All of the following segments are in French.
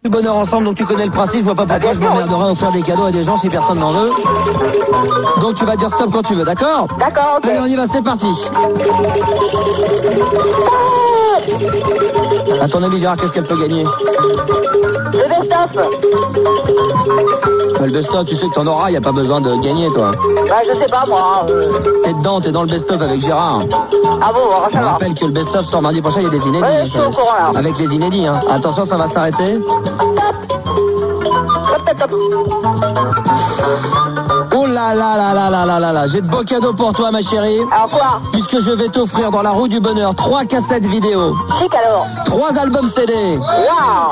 Du bonheur ensemble, donc tu connais le principe, je vois pas pourquoi je m'emmerderais à offrir des cadeaux à des gens si personne n'en veut. Donc tu vas dire stop quand tu veux, d'accord? D'accord, ok. Allez, on y va, c'est parti. À ton avis, Gérard, qu'est-ce qu'elle peut gagner? Le best-of. Le best-of, tu sais que t'en auras, y a pas besoin de gagner, toi. Bah, je sais pas, moi. T'es dedans, t'es dans le best-of avec Gérard. Ah bon, Je ça va. rappelle que le best-of sort mardi prochain, il y a des inédits. Ouais, je suis au courant, là. Avec les inédits, hein. Attention, ça va s'arrêter. Oh là là là là là là là là, j'ai de beaux cadeaux pour toi, ma chérie. Alors quoi? Puisque je vais t'offrir dans la roue du bonheur 3 cassettes vidéo, Chic alors. 3 albums CD, Waouh.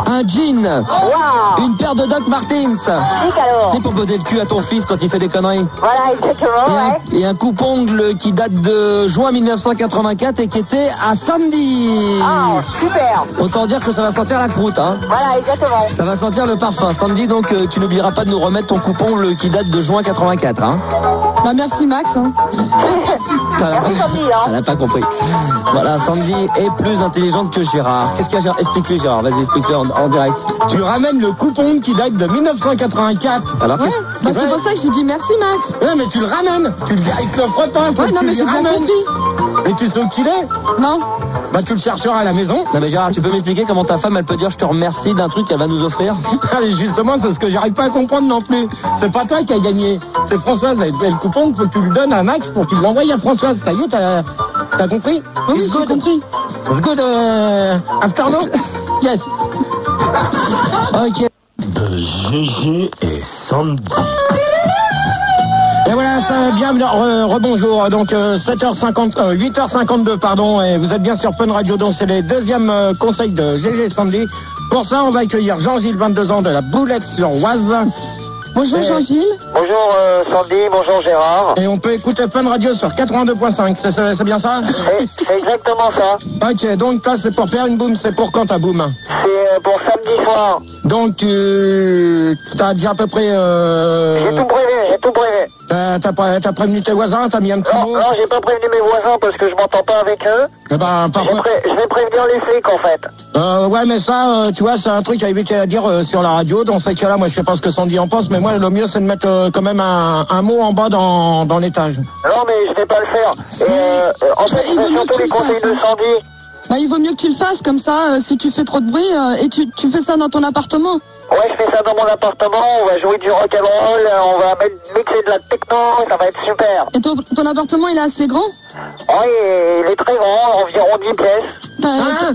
un jean, Waouh. une paire de Doc Martens. Chic alors. C'est pour botter le cul à ton fils quand il fait des conneries. Voilà, exactement, ouais. Et un coupe-ongle qui date de juin 1984 et qui était à Sandy. Ah, super. Autant dire que ça va sentir la croûte, hein. Voilà, exactement. Ça va sentir le parfum. Sandy, donc tu n'oublieras pas de nous remettre ton coupon qui date de juin 84, hein. Bah merci Max. Hein. Merci Sandy, hein. Elle n'a pas compris. Voilà, Sandy est plus intelligente que Gérard. Qu'est-ce qu'il y a, Gérard? Explique-lui, Gérard. Vas-y, explique-lui en direct. Tu ramènes le coupon qui date de 1984. Alors, Ouais, bah c'est pour ça que j'ai dit merci Max. Ouais, mais tu le ramènes. Tu le avec le frottin. Ouais, non mais j'ai bien compris. Et tu sais où qu'il est? Non. Bah tu le chercheras à la maison. Non mais Gérard, tu peux m'expliquer comment ta femme, elle peut dire je te remercie d'un truc qu'elle va nous offrir? Allez, justement, c'est ce que j'arrive pas à comprendre non plus. C'est pas toi qui as gagné. C'est Françoise. Et le coupon, faut que tu le donnes à Max pour qu'il l'envoie à Françoise. Ça y est, t'as compris? Oui, j'ai compris. It's good afternoon? Yes. Ok. De GG et Sandy. Et voilà, ça vient, rebonjour, donc 8h52, pardon, et vous êtes bien sur Fun Radio, donc c'est les deuxièmes conseils de GG et Sandy. Pour ça, on va accueillir Jean-Gilles, 22 ans, de la Boulette-sur-Oise. Bonjour Jean-Gilles. Bonjour Sandy, bonjour Gérard. Et on peut écouter Fun Radio sur 82.5, c'est bien ça? C'est exactement ça. Ok, donc là, c'est pour faire une boum, c'est pour quand ta boum? C'est pour samedi soir. Donc tu as dit à peu près... J'ai tout prévu. T'as prévenu tes voisins, t'as mis un petit mot? Non, j'ai pas prévenu mes voisins parce que je m'entends pas avec eux. Eh ben, par contre... Je vais prévenir les flics en fait. Ouais, mais ça, tu vois, c'est un truc à éviter à dire sur la radio. Dans ces cas-là, moi, je sais pas ce que Sandy en pense, mais moi, le mieux, c'est de mettre quand même un mot en bas dans l'étage. Non, mais je vais pas le faire. Si. En fait, il vaut c'est mieux surtout que tu les le conseils fasses, de hein. Sandy. Bah il vaut mieux que tu le fasses comme ça. Si tu fais trop de bruit et tu fais ça dans ton appartement. Ouais, je fais ça dans mon appartement, on va jouer du rock'n'roll, on va mixer de la techno, ça va être super. Et ton appartement il est assez grand? Oui, il est très grand, environ 10 pièces. Hein?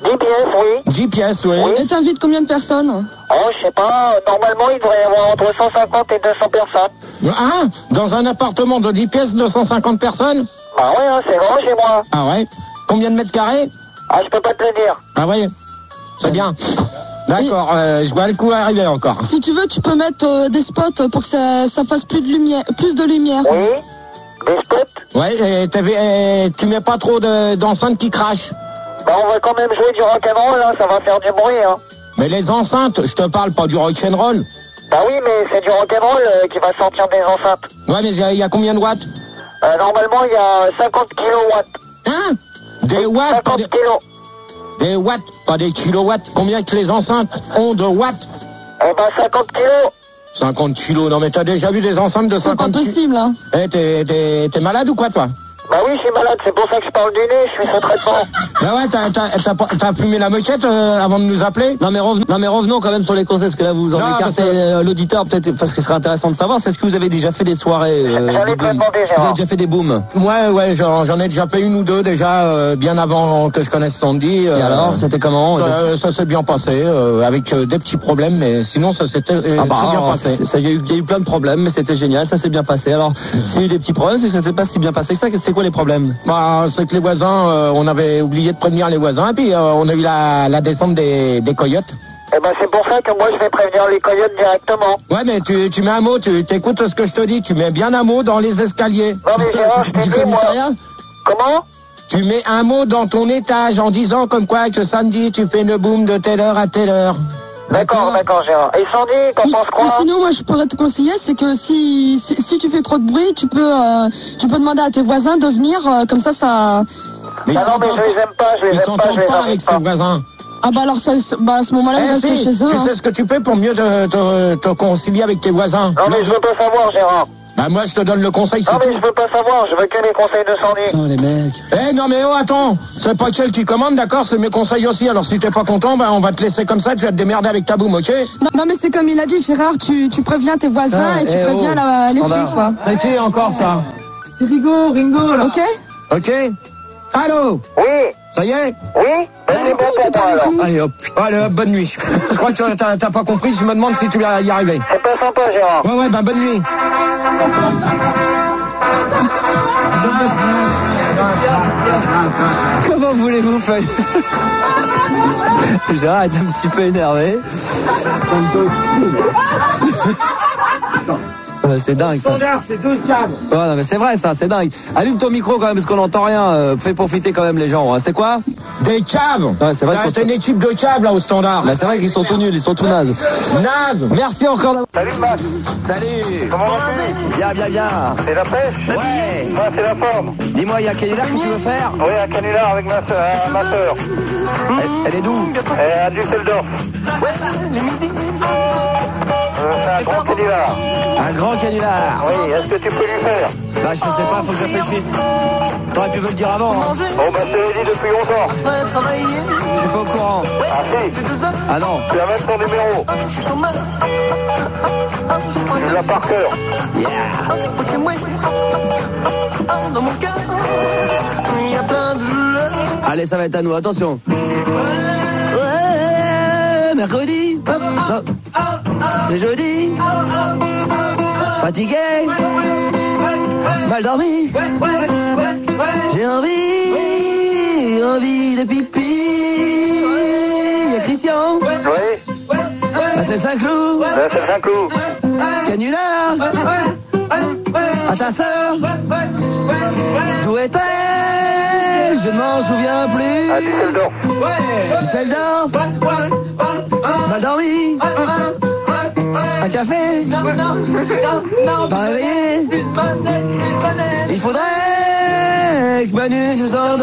10 pièces, oui. 10 pièces, oui. Oui. Et t'invites combien de personnes? Oh, je sais pas, normalement il devrait y avoir entre 150 et 200 personnes. Hein? Dans un appartement de 10 pièces, 250 personnes? Bah ouais, hein, c'est grand chez moi. Ah ouais? Combien de mètres carrés? Ah, je peux pas te le dire. Ah ouais? C'est bien. D'accord, je vois le coup arriver encore. Si tu veux, tu peux mettre des spots pour que ça fasse plus de lumière. Oui, des spots. Ouais, et tu mets pas trop d'enceintes qui crachent. Bah on va quand même jouer du rock'n'roll, hein, ça va faire du bruit, hein. Mais les enceintes, je te parle pas du rock'n'roll. Bah oui, mais c'est du rock'n'roll qui va sortir des enceintes. Ouais, mais il y a combien de watts? Normalement, il y a 50 kilowatts. Hein? Des watts? 50 kilos. Des watts, pas des kilowatts. Combien que les enceintes ont de watts? Eh ben 50 kilos. 50 kilos, non mais t'as déjà vu des enceintes de C'est 50 pas kilos? possible, hein. Eh, t'es malade ou quoi, toi? Bah oui, je suis malade, c'est pour ça que je parle du nez, je suis sous traitement. Bah ouais, t'as fumé la moquette avant de nous appeler? Non mais revenons quand même sur les conseils, parce que là vous en Non, écartez l'auditeur, peut-être, parce que ce serait intéressant de savoir, c'est ce que vous avez déjà fait des soirées J'en ai des pas booms? demandé, Est-ce que vous avez Gérard. déjà fait des booms? Ouais, j'en ai déjà fait une ou deux déjà, bien avant que je connaisse Sandy. Et alors, c'était comment? Ça s'est bien passé, avec des petits problèmes, mais sinon ça s'était très bien passé. Il y a eu plein de problèmes, mais c'était génial, ça s'est bien passé. Alors, s'il y a eu des petits problèmes, c'est que ça s'est pas si bien passé que ça. C'est quoi les problèmes? C'est que les voisins, on avait oublié de prévenir les voisins, et puis on a eu la descente des coyotes. Eh ben c'est pour ça que moi je vais prévenir les coyotes directement. Ouais, mais tu mets un mot, tu écoutes ce que je te dis, tu mets bien un mot dans les escaliers. Non mais Gérard, je t'ai Du dit moi. commissariat? Comment? Tu mets un mot dans ton étage en disant comme quoi que samedi tu fais une boum de telle heure à telle heure. D'accord Gérard. Et Sandy, t'en penses Ou quoi? sinon, moi, je pourrais te conseiller, c'est que si tu fais trop de bruit, tu peux demander à tes voisins de venir, comme ça. Mais Ah non mais je les aime pas, ils s'entendent pas avec ses voisins. Ah bah alors à ce moment-là, il va si, chez eux. tu sais ce que tu fais pour mieux te concilier avec tes voisins? Non, mais je veux pas savoir, Gérard. Bah moi je te donne le conseil, c'est Non, mais tout. je veux pas savoir, je veux que les conseils de Sandy. Putain, les mecs. Eh non mais oh attends, c'est pas Kjell qui commande, d'accord, c'est mes conseils aussi, alors si t'es pas content, bah on va te laisser comme ça, tu vas te démerder avec ta boum, ok? Non mais c'est comme il a dit, Gérard, tu préviens tes voisins et tu préviens les flics, quoi. Ça a été encore ça. C'est Ringo là. Ok? Ok. Allô? Oui, Ça y est? oui, ben c'est bon T'es pour pas moi, avec alors. nous. Allez hop, bonne nuit. Je crois que t'as pas compris, je me demande si tu vas y arriver. C'est pas sympa, Gérard. Ouais, bah bonne nuit. Comment voulez-vous faire? Gérard est un petit peu énervé. C'est dingue ça. Standard, c'est 12 câbles. Ouais, non, mais c'est vrai ça, c'est dingue. Allume ton micro quand même parce qu'on n'entend rien. Fais profiter quand même les gens. Hein. C'est quoi? Des câbles. Ouais, c'est vrai qu'on T'as une équipe de câbles là au standard. Bah, c'est vrai qu'ils sont tout nuls, ils sont tout nazes. Naze. Merci encore d'avoir. Salut, Max. Salut. Comment vas-tu? Bien, bien, bien. C'est la pêche? Ouais. Moi, c'est la forme. Dis-moi, il y a quel que tu veux faire? Oui, un canular avec ma sœur. Elle est d'où? À Düsseldorf. C'est un grand canular. Un grand canular. Oui, est-ce que tu peux lui faire? Bah, je sais pas, faut que je réfléchisse. T'aurais pu me le dire avant. Hein. Bon, bah, je te l'ai dit depuis longtemps. Je suis pas au courant. Ah, si. Ah non. Tu as même son numéro. Tu l'as par cœur. Yeah. Allez, ça va être à nous, attention. Ouais, mercredi. Hop, hop. C'est jeudi. Fatigué. Mal dormi. J'ai envie de pipi. Il y a Christian. Oui, Là, c'est Saint-Cloud. là, c'est Saint-Cloud. Canular. À ta sœur. D'où est-elle? Je ne m'en souviens plus. À Düsseldorf. Düsseldorf. Mal dormi. Un café. Pas réveillé. Il faudrait que Manu nous endorme.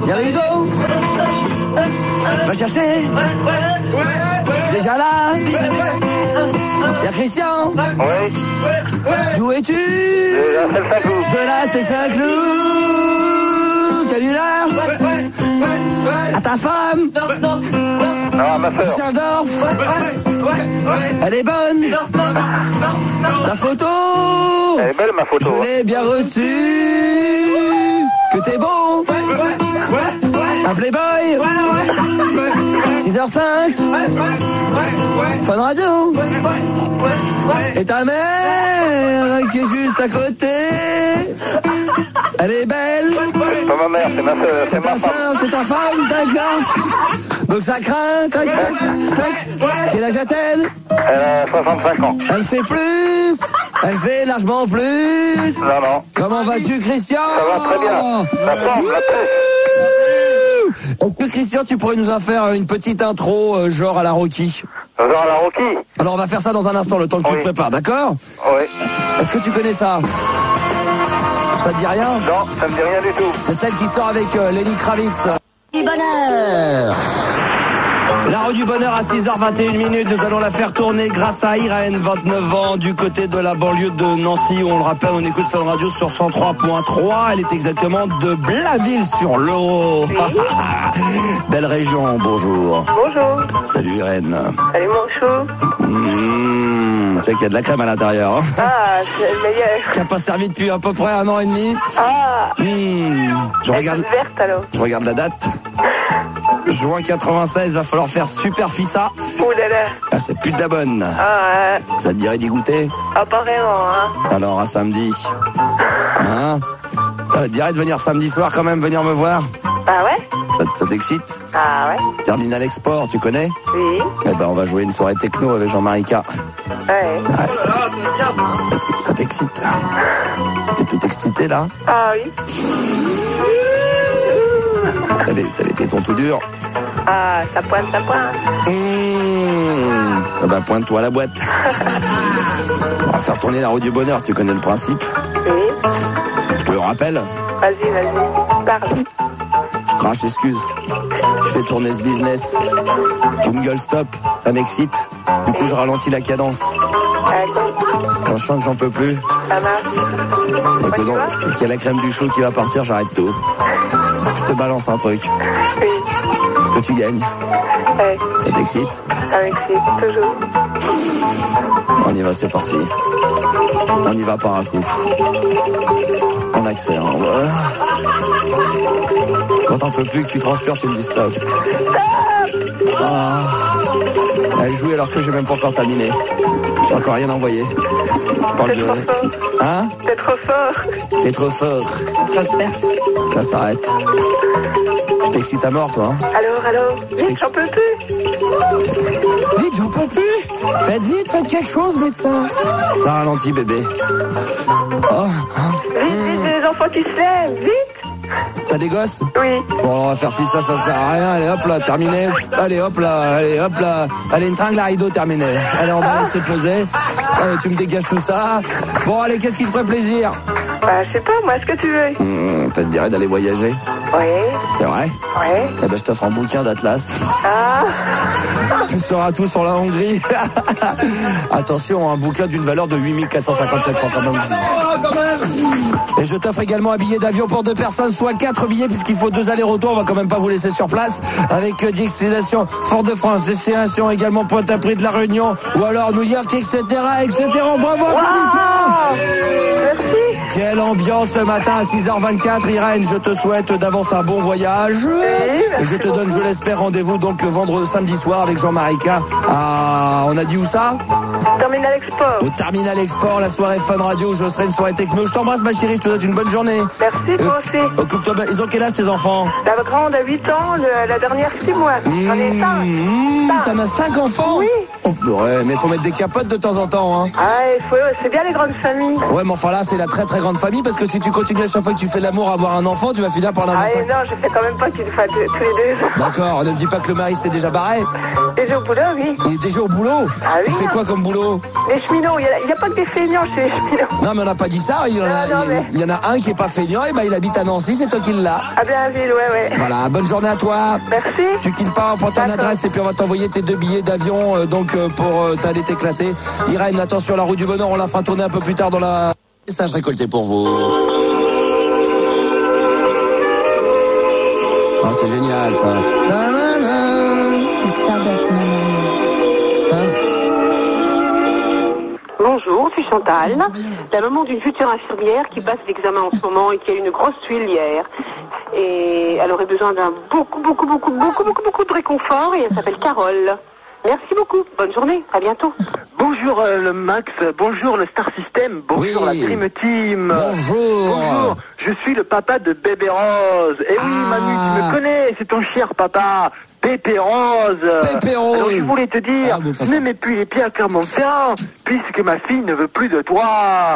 Y'a Hugo. Va chercher. Déjà là. Y'a Christian. Oui, D'où es-tu? là, c'est le Saint-Cloud. De là, c'est Saint-Cloud. Canular. À ta femme. Non, à ma sœur. Düsseldorf. Elle est bonne. Ta photo. Elle est belle, ma photo. Je l'ai bien reçue. Que t'es beau. Un playboy. 6h05. Fun Radio. Et ta mère qui est juste à côté. Elle est belle. C'est pas ma mère, c'est ma sœur. C'est C'est ta ma femme. soeur, c'est ta femme, d'accord. Donc ça craint, tac, tac, tac. Quel âge a-t-elle? Elle a 65 ans. Elle fait plus. Elle fait largement plus. Non, non. Comment vas-tu, Christian? Ça va très bien. Ça tombe, la pêche. Est-ce que, Christian, tu pourrais nous en faire une petite intro, genre à la Rocky? Genre la Rocky. Alors on va faire ça dans un instant, le temps que tu Oui. te prépares, d'accord? Oui. Est-ce que tu connais ça? Ça te dit rien? Non, ça me dit rien du tout. C'est celle qui sort avec Lenny Kravitz. Du bonheur. L'heure du bonheur à 6h21, nous allons la faire tourner grâce à Irène, 29 ans, du côté de la banlieue de Nancy, où on le rappelle, on écoute Fun Radio sur 103.3. Elle est exactement de Blainville-sur-l'Eau. Belle région, bonjour. Bonjour. Salut Irène. Salut mon chou. Tu sais qu'il y a de la crème à l'intérieur. Hein, Ah, c'est le meilleur. qui n'a pas servi depuis à peu près 1 an et demi. Ah, Je regarde verte alors. Je regarde la date. Juin 96, va falloir faire super fissa. Ouh là là. Ah, c'est plus de la bonne. Ah, Ça te dirait d'y goûter? pas vraiment, hein. Alors à samedi. Hein? Ça te dirait de venir samedi soir quand même, venir me voir? Ah ouais? Ça t'excite? Ah ouais? Terminal Export, tu connais? Oui. Eh ben on va jouer une soirée techno avec Jean-Marie K. Ouais. Ouais, ça t'excite? T'es tout excité là? Ah oui. T'as les tétons tout durs. Ah, ça pointe, ça pointe. Eh ben pointe-toi à la boîte. On va faire tourner la roue du bonheur, tu connais le principe? Oui. Je te le rappelle. Vas-y, vas-y. Parle. Crash, excuse. Je fais tourner ce business. Tu me gueules stop, ça m'excite. Du coup, je ralentis la cadence. Quand je sens que j'en peux plus. Ça marche. Et qu'il y a la crème du chou qui va partir, j'arrête tout. Je te balance un truc. Oui. Ce que tu gagnes. Ouais. Ça t'excite? Ça m'excite, toujours. On y va, c'est parti. On y va par un coup. On accélère. Quand t'en peux plus, que tu transpires, tu me dis stop. Ah. Elle joue alors que j'ai même pas encore terminé. J'ai encore rien envoyé. T'es trop fort. Hein? T'es trop fort. T'es trop fort. Ça se perce. Ça s'arrête. Je t'excite à mort, toi. Hein? Alors, vite, j'en peux plus. Vite, j'en peux plus. Faites quelque chose, médecin. Ça ralentit, bébé. Oh. Vite, les enfants qui se lèvent, vite. T'as des gosses? Oui. Bon, on va faire fi, ça sert à rien. Allez, hop là, terminé. Allez, hop là. Allez, une tringle à rideau, terminé. Allez, on va laisser poser. Allez, tu me dégages tout ça. Bon, allez, qu'est-ce qui te ferait plaisir? Bah, je sais pas, moi, ce que tu veux. Ça te dirait d'aller voyager? Oui. C'est vrai? Oui. Eh ben, je t'offre un bouquin d'Atlas. Ah. Tu sauras tout sur la Hongrie. Attention, un bouquin d'une valeur de 8457 francs quand même. Et je t'offre également un billet d'avion pour 2 personnes, soit 4 billets puisqu'il faut 2 allers-retours. On va quand même pas vous laisser sur place. Avec destination Fort-de-France, destination également Pointe-à-Pitre de la Réunion, ou alors New York, etc. Bravo, applaudissements. Merci. Quelle ambiance ce matin à 6h24. Irène, je te souhaite d'avance un bon voyage. Et je te donne, je l'espère, rendez-vous donc samedi soir avec Jean-Marie K. On a dit où ça? Terminal Export. Au Terminal Export, la soirée Fun Radio. Je serai une soirée techno. Je t'embrasse, ma chérie. Je te souhaite une bonne journée. Merci, toi aussi. Occupe-toi. Ils ont quel âge, tes enfants? La grande a 8 ans, la dernière 6 mois. J'en ai 5. T'en as 5 enfants? Oui. Oh, ouais, mais faut mettre des capotes de temps en temps, hein. Ah, c'est bien les grandes familles. Ouais, mais enfin là, c'est la très très grande famille parce que si tu continues à chaque fois que tu fais l'amour à avoir un enfant, tu vas finir par en avoir 5. Non, je sais quand même pas qu'il fasse tous les 2. D'accord, ne me dis pas que le mari s'est déjà barré. Déjà au boulot, oui. Il est déjà au boulot? Ah oui. Il fait quoi comme boulot? Les cheminots, il n'y a pas que des feignants chez les cheminots. Non, mais on n'a pas dit ça. Il y en a un qui est pas feignant, et ben il habite à Nancy, c'est toi qui l'as. À Blainville, ouais. Voilà, bonne journée à toi. Merci. Tu quittes pas pour ton adresse et puis on va t'envoyer tes 2 billets d'avion pour t'aller t'éclater. Irène, attention, la roue du bonheur, on la fera tourner un peu plus tard dans la... Message récolté pour vous. Oh, c'est génial ça. Bonjour, je suis Chantal, la maman d'une future infirmière qui passe l'examen en ce moment et qui a une grosse tuile hier. Et elle aurait besoin d'un beaucoup de réconfort et elle s'appelle Carole. Merci beaucoup, bonne journée, à bientôt. Bonjour le Max, bonjour le Star System, bonjour la Dream Team. Bonjour. Je suis le papa de Bébé Rose. Eh oui Manu, tu me connais, c'est ton cher papa. Pépé Rose. Alors je voulais te dire, ne mets plus les pieds à Clermont-Ferrand, puisque ma fille ne veut plus de toi.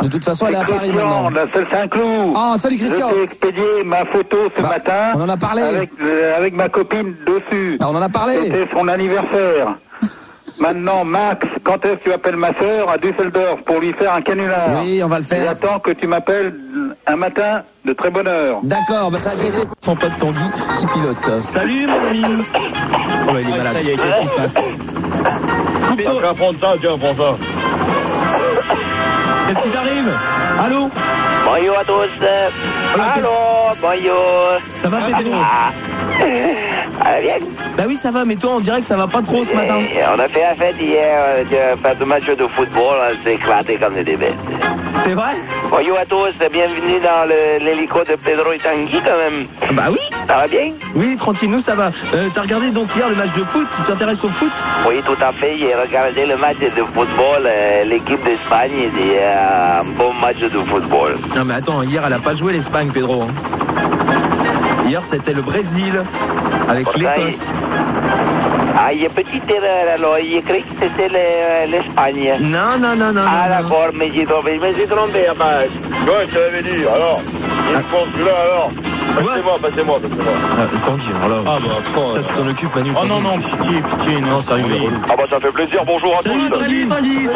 De toute façon, elle est à Paris maintenant. La seule Saint-Cloud. Ah, salut Christian. Je t'ai expédié ma photo ce matin. On en a parlé. Avec ma copine dessus. Ah, on en a parlé. C'était son anniversaire. Maintenant, Max, quand est-ce que tu appelles ma sœur à Düsseldorf pour lui faire un canular? Oui, on va le faire. J'attends que tu m'appelles un matin de très bonne heure. D'accord, bah ça a été son pote Tanguy qui pilote. Salut mon ami. Oh bah il est malade. Ça y est, qu'est-ce qui se passe? Tu vas prendre ça, tiens, prends ça. Qu'est-ce qui t'arrive? Allô? Bonjour à tous. Allô, bonjour. Ça va Pedro? Bien. Bah oui ça va, mais toi on dirait que ça va pas trop ce matin. On a fait la fête hier, de match de football, on s'est éclaté comme des bêtes. C'est vrai? Bonjour à tous, bienvenue dans l'hélico de Pedro et Tanguy quand même. Bah oui. Ça va bien? Oui, tranquille, nous ça va. T'as regardé donc hier le match de foot? Tu t'intéresses au foot? Oui, tout à fait, j'ai regardé le match de football, l'équipe d'Espagne, c'est un bon match de football. Non mais attends, hier elle a pas joué l'Espagne, Pedro. Hier c'était le Brésil avec l'Écosse. Ah, il y a petite erreur alors, il cru que c'était l'Espagne. Non. Ah d'accord, mais j'ai trompé, à base. Ouais, je te l'avais dit, alors. Il pense que là, alors. Passez-moi. Tanguy, alors là. Ah bah après. Tu t'en occupes, Manu. Oh non, pitié, non, sérieux. Ah bah ça fait plaisir, bonjour à tous. Salut Tanguy.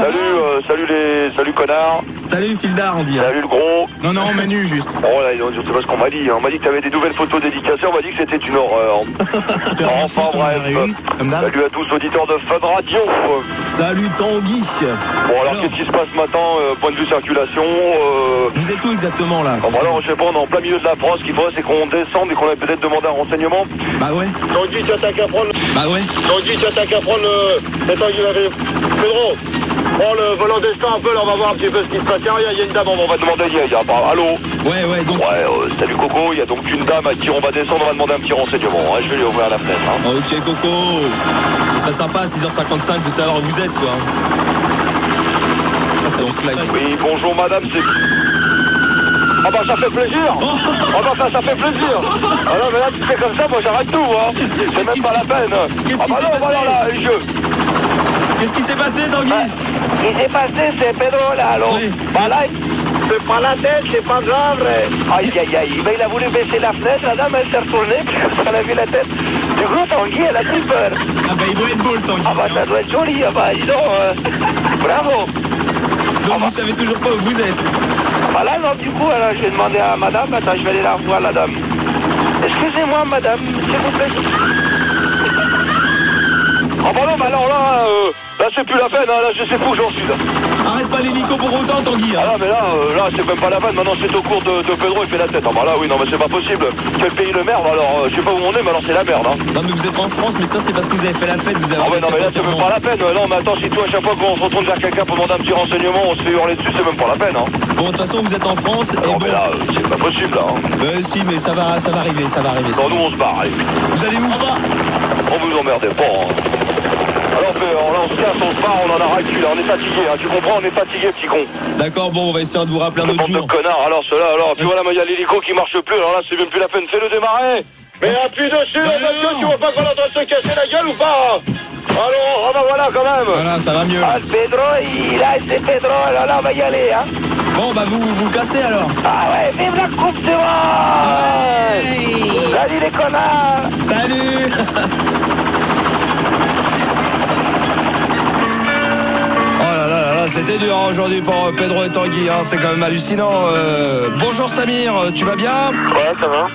Salut connard. Salut Fildar, on dit. Salut le gros. Non, Manu, juste. Oh là, je sais pas ce qu'on m'a dit. On m'a dit que t'avais des nouvelles photos dédicacées, on m'a dit que c'était une horreur. Enfin bref. Salut à tous, auditeurs de Fun Radio. Salut Tanguy. Bon alors qu'est-ce qui se passe ce matin, point de vue circulation Vous êtes où exactement là? Alors je sais pas, on est en plein milieu de la France, ce qu'il faudrait c'est qu'on descende et qu'on ait peut-être demandé un renseignement. Bah ouais. Tanguy, tu attaques à prendre... Bah ouais. Tanguy, tu attaques à prendre le... Tanguy, Pedro, prends le volant destin un peu, là on va voir un petit peu ce qui se passe. Tiens, il y a une dame, on va demander, allô. Ouais, donc... Ouais, salut Coco, il y a donc une dame à qui on va descendre, on va demander un petit renseignement. Je vais lui ouvrir la fenêtre. Ok Coco, ce serait sympa à 6h55 de savoir où vous êtes quoi. Oui, bonjour madame, c'est... Ah bah ça fait plaisir. Ah bah ça fait plaisir. Ah non mais là tu fais comme ça, moi j'arrête tout C'est même pas la peine. Ah bah non, voilà là, les jeux. Qu'est-ce qui s'est passé Tanguy? Ce qui s'est passé c'est Pedro là, alors. Oui. Bah là, c'est pas la tête, c'est pas grave. Aïe. Ben, il a voulu baisser la fenêtre, la dame elle s'est retournée, puis elle a vu la tête. Du coup Tanguy elle a pris peur. Ah bah il doit être beau le Tanguy. Ah bah ça doit être joli, ah bah dis donc, bravo. Donc vous savez toujours pas où vous êtes? Voilà, donc du coup, alors, je vais demander à madame, attends, je vais aller la revoir, la dame. Excusez-moi, madame, s'il vous plaît. Ah bah non, mais alors là c'est plus la peine, là je sais plus où j'en suis là. Arrête pas l'hélico pour autant Tanguy. Ah non mais là c'est même pas la peine, maintenant c'est au cours de Pedro, il fait la tête. Ah bah là oui, non mais c'est pas possible. Quel pays de merde, alors je sais pas où on est, mais alors c'est la merde. Non mais vous êtes en France, mais ça c'est parce que vous avez fait la fête, vous avez... Ah ouais non mais là c'est même pas la peine. Non mais attends, si toi à chaque fois qu'on se retourne vers quelqu'un pour demander un petit renseignement, on se fait hurler dessus, c'est même pas la peine. Bon de toute façon vous êtes en France et non bon... mais là c'est pas possible là. Si mais ça va arriver. Non nous on se barre, allez. Vous allez où? On vous emmerdez pas. Alors là on se casse, on se barre, on en a ras le cul, là, on est fatigué, tu comprends, on est fatigué petit con. D'accord, bon on va essayer de vous rappeler un autre jour. Bande de connards, alors ceux-là, alors, puis voilà, il y a l'hélico qui marche plus, alors là c'est même plus la peine, fais-le démarrer. Mais appuie dessus, tu vois pas qu'on est en train de se casser la gueule ou pas? Alors, bah voilà quand même. Voilà, ça va mieux. Ah, Pedro, c'est Pedro, alors là on va y aller, Bon bah vous cassez alors. Ah ouais, vive la coupe du monde. Salut les connards. Salut. C'était dur aujourd'hui pour Pedro et Tanguy, c'est quand même hallucinant. Bonjour Samir, tu vas bien? Ouais, ça va.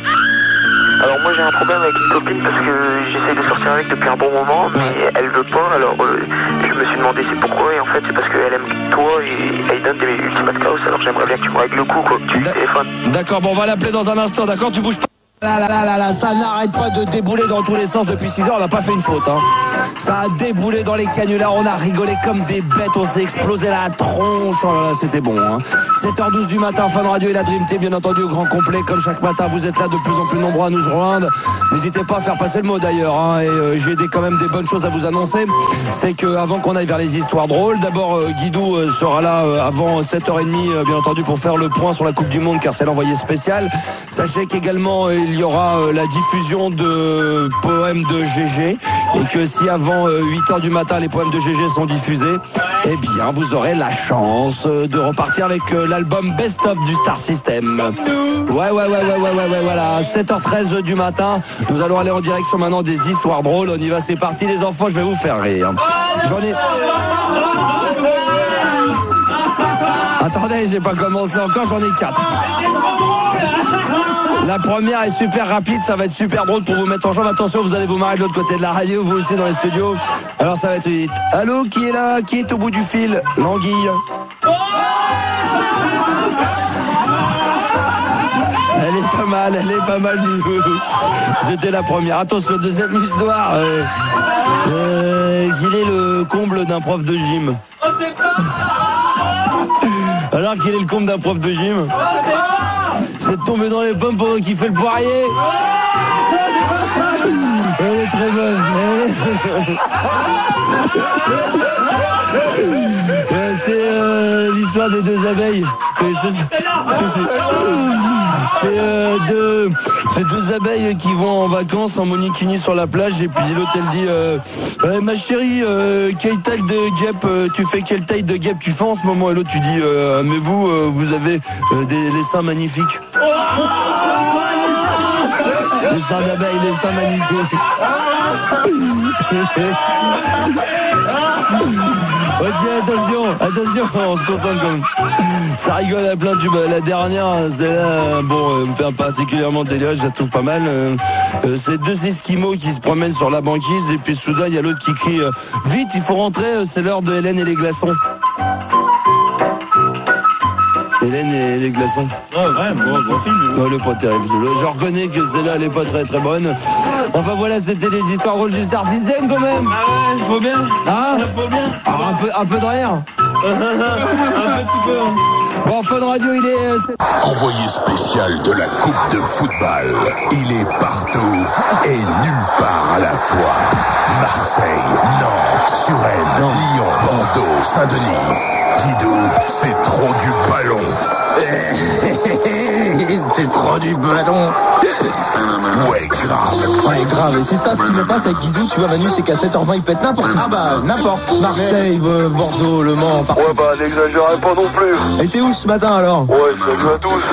Alors moi j'ai un problème avec une copine parce que j'essaie de sortir avec depuis un bon moment, mais elle veut pas, alors je me suis demandé c'est pourquoi, et en fait c'est parce qu'elle aime toi et elle donne des ultimates chaos, alors j'aimerais bien que tu me règles le coup, quoi, tu téléphones. D'accord, bon on va l'appeler dans un instant, d'accord, tu bouges pas. Là, ça n'arrête pas de débouler dans tous les sens depuis 6 heures, on n'a pas fait une faute. Ça a déboulé dans les canulars, on a rigolé comme des bêtes, on s'est explosé la tronche. Oh là là, c'était bon. 7h12 du matin, Fun Radio et la Dream Team, bien entendu, au grand complet. Comme chaque matin, vous êtes là de plus en plus nombreux à nous rejoindre. N'hésitez pas à faire passer le mot d'ailleurs. Et j'ai quand même des bonnes choses à vous annoncer. C'est qu'avant qu'on aille vers les histoires drôles, d'abord Guidou sera là avant 7h30, bien entendu, pour faire le point sur la Coupe du Monde, car c'est l'envoyé spécial. Sachez qu'également, il y aura la diffusion de poèmes de GG, et que si avant 8h du matin les poèmes de GG sont diffusés, eh bien vous aurez la chance de repartir avec l'album Best of du Star System. Ouais, voilà, 7h13 du matin, nous allons aller en direction maintenant des histoires drôles. On y va, c'est parti les enfants, je vais vous faire rire. Attendez, j'ai pas commencé encore, j'en ai 4. La première est super rapide, ça va être super drôle pour vous mettre en jambe. Attention, vous allez vous marrer de l'autre côté de la radio, vous aussi dans les studios. Alors ça va être vite. Allô, qui est là? Qui est au bout du fil? L'anguille. Elle est pas mal. C'était la première. Attention, deuxième histoire. Quel est le comble d'un prof de gym? Alors, quel est le comble d'un prof de gym? C'est de tomber dans les pommes pendant qu'il fait le poirier. Elle est très bonne. C'est l'histoire des deux abeilles. C'est deux abeilles qui vont en vacances en monikini sur la plage, et puis l'autre elle dit ma chérie, quelle taille de guêpe tu fais, quelle taille de guêpe tu fais en ce moment? Et l'autre tu dis mais vous avez les seins magnifiques. Les seins d'abeilles, les seins magnifiques. Ok, attention, on se concentre quand même. Ça rigole à plein tubes. La dernière, celle-là, bon, me fait particulièrement délire, je la trouve pas mal. C'est deux esquimaux qui se promènent sur la banquise et puis soudain, il y a l'autre qui crie vite, il faut rentrer, c'est l'heure de Hélène et les glaçons. Hélène et les glaçons. Ouais, bon film. Non, elle est pas terrible. Je reconnais que celle-là, elle est pas très très bonne. Enfin voilà, c'était les histoires rôles du Star System quand même. Ah ouais, faut bien. Hein? Faut bien. Alors, un peu de rire. Un petit peu. Bon, Fun Radio, il est... Envoyé spécial de la Coupe de football. Il est partout et nulle part à la fois. Marseille, Nantes, Suresnes, Lyon, Bordeaux, Saint-Denis. Guido, c'est trop du ballon. C'est trop du ballon. Ouais, grave. Ouais, grave. Et c'est ça ce qui me patte avec Guidou, tu vois, Manu, c'est qu'à 7h20, il pète n'importe. Ah bah, n'importe. Marseille, Bordeaux, Le Mans, partout. Ouais, bah, n'exagérez pas non plus. Et t'es où ce matin alors? Ouais, salut à tous.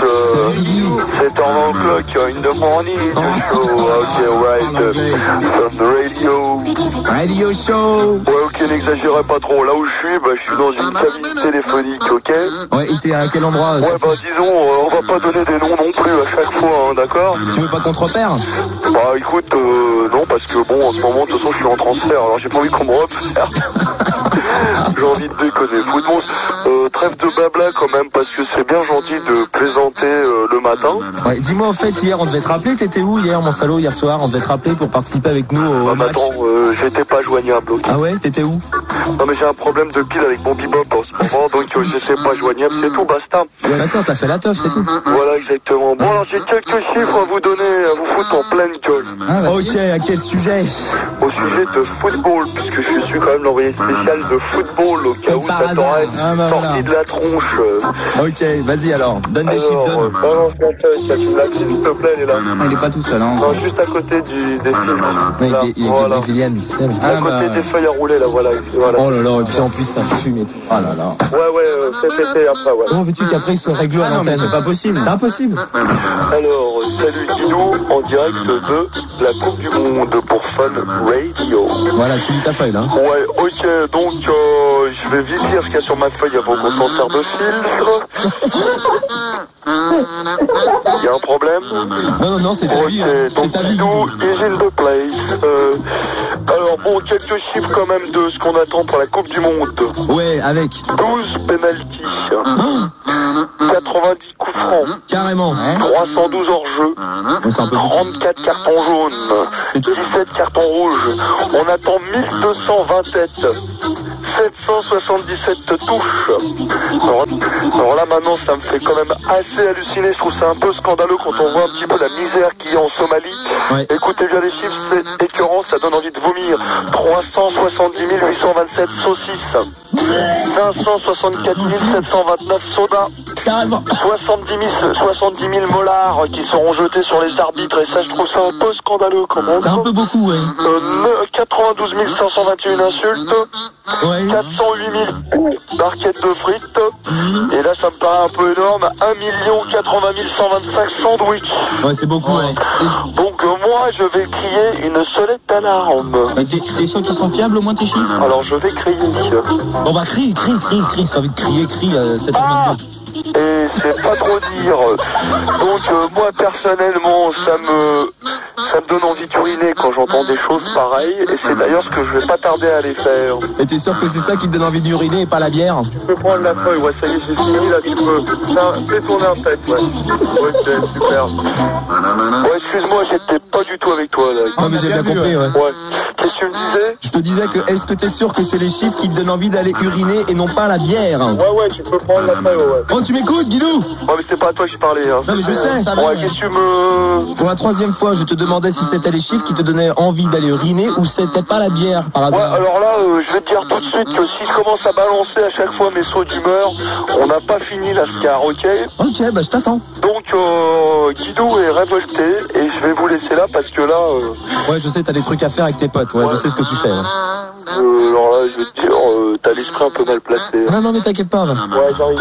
C'est en clock in the morning. Ok, right. From the radio. Radio show. Ouais, ok, n'exagérez pas trop. Là où je suis, bah, je suis dans une cabine téléphonique, ok? Ouais, et t'es à quel endroit? Ouais, bah, disons, on va pas donner des noms non plus à chaque fois, hein, d'accord? Tu veux pas qu'on te repère? Bah, écoute, non, parce que bon, en ce moment, de toute façon, je suis en transfert, alors j'ai pas envie qu'on me repère. J'ai envie de déconner. Football, trêve de blabla quand même, parce que c'est bien gentil de plaisanter le matin. Ouais, dis-moi, en fait, hier, on devait te rappeler, t'étais où hier, mon salaud, hier soir? On devait te rappeler pour participer avec nous au match. Attends, j'étais pas joignable, ok? Ah ouais, t'étais où? Non, mais j'ai un problème de pile avec mon bebop en ce moment, donc j'étais pas joignable, c'est tout, basta. Ouais, d'accord, t'as fait la teuf, c'est tout. Voilà, exactement. Bon, alors j'ai quelques chiffres à vous donner, à vous foutre en pleine gueule. Ah, ok, à quel sujet? Au sujet de football, puisque je suis quand même l'envoyé spécial de football, au cas où ça t'aurait sorti de la tronche. Ok, vas-y alors, donne des chiffres, donne. Balance la feuille, tu me l'as dit, s'il te plaît, elle est là. Il est pas tout seul, hein. Non, juste à côté des fils. Il est brésilienne, tu sais. À côté des feuilles à rouler, là, voilà. Oh là là, et puis en plus ça fume et tout. Oh là là. Ouais, c'était après, ouais. Comment veux-tu qu'après il soit réglé à l'antenne? C'est pas possible. C'est impossible. Alors, salut Guido, en direct de la Coupe du Monde pour Fun Radio. Voilà, tu lis ta feuille là. Ouais, ok, donc je vais vite lire ce qu'il y a sur ma feuille avant qu'on s'en serve de filtre. Il y a un problème? Non, c'est ta vie. Donc Guido is in the place. Alors bon, quelques chiffres quand même de ce qu'on attend pour la Coupe du Monde. Ouais, avec 12 pénaltys, 90 coups francs, carrément, 312 hors-jeu, 34 cartons jaunes, 17 cartons rouges. On attend 1220 têtes, 777 touches. Alors là maintenant ça me fait quand même assez halluciner. Je trouve ça un peu scandaleux quand on voit un petit peu la misère qu'il y a en Somalie. Ouais. Écoutez bien les chiffres, c'est écœurant, ça donne envie de vomir. 370 827 saucisses, 564 729 sodas, 70 000 molars qui seront jetés sur les arbitres, et ça je trouve ça un peu scandaleux quand même. C'est un peu beaucoup, ouais. 92 521 insultes, ouais. 408 000 barquettes de frites, et là ça me paraît un peu énorme, 1 080 125 sandwichs. Ouais, c'est beaucoup, ouais. Donc moi je vais crier une sonnette d'alarme. T'es sûr qu'ils sont fiables au moins tes chiffres? Alors je vais crier. On va crier, si t'as envie de crier, crie 7h22. Et c'est pas trop dire. Donc moi personnellement ça me donne envie d'uriner quand j'entends des choses pareilles, et c'est d'ailleurs ce que je vais pas tarder à aller faire. Et t'es sûr que c'est ça qui te donne envie d'uriner et pas la bière? Tu peux prendre la feuille, ouais, ça y est, j'ai fini là, tu peux. Fais tourner un tête, ouais. Ok, super. Ouais, excuse-moi, j'étais pas du tout avec toi là. Non, mais j'ai bien compris, ouais. Qu'est-ce que tu me disais? Je te disais que est-ce que t'es sûr que c'est les chiffres qui te donnent envie d'aller uriner et non pas la bière? Ouais, tu peux prendre la feuille, ouais. Oh, tu m'écoutes, Guidou? Ouais, mais c'est pas à toi que je parlais, hein. Non, mais je sais. Ouais, qu'est-ce que tu me... Pour la 3e fois, je te demandais si c'était les chiffres qui te donnaient envie d'aller uriner ou c'était pas la bière, par hasard. Ouais, alors là, je vais te dire tout de suite que si je commence à balancer à chaque fois mes sauts d'humeur, on n'a pas fini la scar, ok? Ok, bah je t'attends. Donc, Guido est révolté, et je vais vous laisser là parce que là... Ouais, je sais, t'as des trucs à faire avec tes potes, ouais, je sais ce que tu fais. Ouais. Alors là, je veux te dire, t'as l'esprit un peu mal placé. Non, mais t'inquiète pas. Ouais, j'arrive.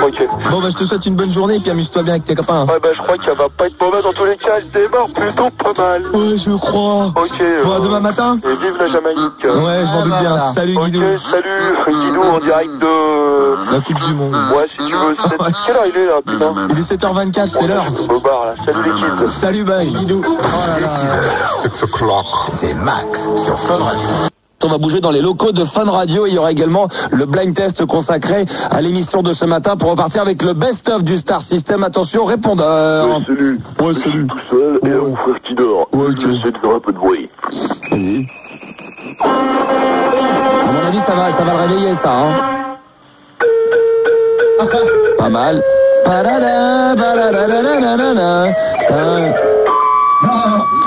Ok. Bon, bah, je te souhaite une bonne journée et puis amuse-toi bien avec tes copains. Ouais, bah, je crois qu'elle va pas être mauvaise dans tous les cas, elle démarre plutôt pas mal. Ouais, je crois. Ok. Bon, à demain matin. Et vive la Jamaïque. Ouais, je m'en doute bien. Salut, Guido. Ok, salut, Guido, en direct de... La Coupe du Monde. Ouais, si tu veux. Quelle heure il est, là, putain? Il est 7h24, c'est l'heure. Au bar, là. Salut, l'équipe. Salut, bye, Guido. Dès 6h, 6 o'clock, c'est Max sur Fun Radio. On va bouger dans les locaux de Fun Radio. Il y aura également le blind test consacré à l'émission de ce matin pour repartir avec le best-of du Star System. Attention, répondeur. Ouais, salut. Ouais, salut. Tout seul et mon frère qui dort. Ouais, ok. J'essaie de faire un peu de bruit. Oui. À mon avis, ça va le réveiller, ça. Hein. Pas mal. Ah,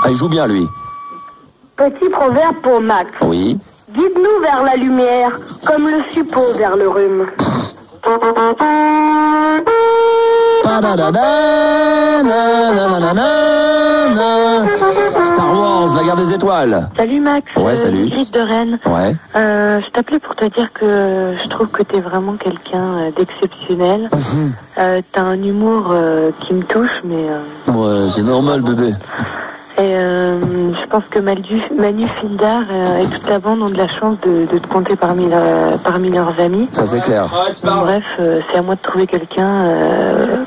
il joue bien, lui. Petit proverbe pour Max. Oui. Guide-nous vers la lumière, comme le suppôt vers le rhume. Star Wars, la guerre des étoiles. Salut Max. Ouais, salut. Brigitte de Rennes. Ouais. Je t'appelais pour te dire que je trouve que t'es vraiment quelqu'un d'exceptionnel. T'as un humour qui me touche, mais... Ouais, c'est normal, bébé. Et je pense que Manu Fildar et toute la bande ont de la chance de te compter parmi leurs amis. Ça, c'est clair. Donc, bref, c'est à moi de trouver quelqu'un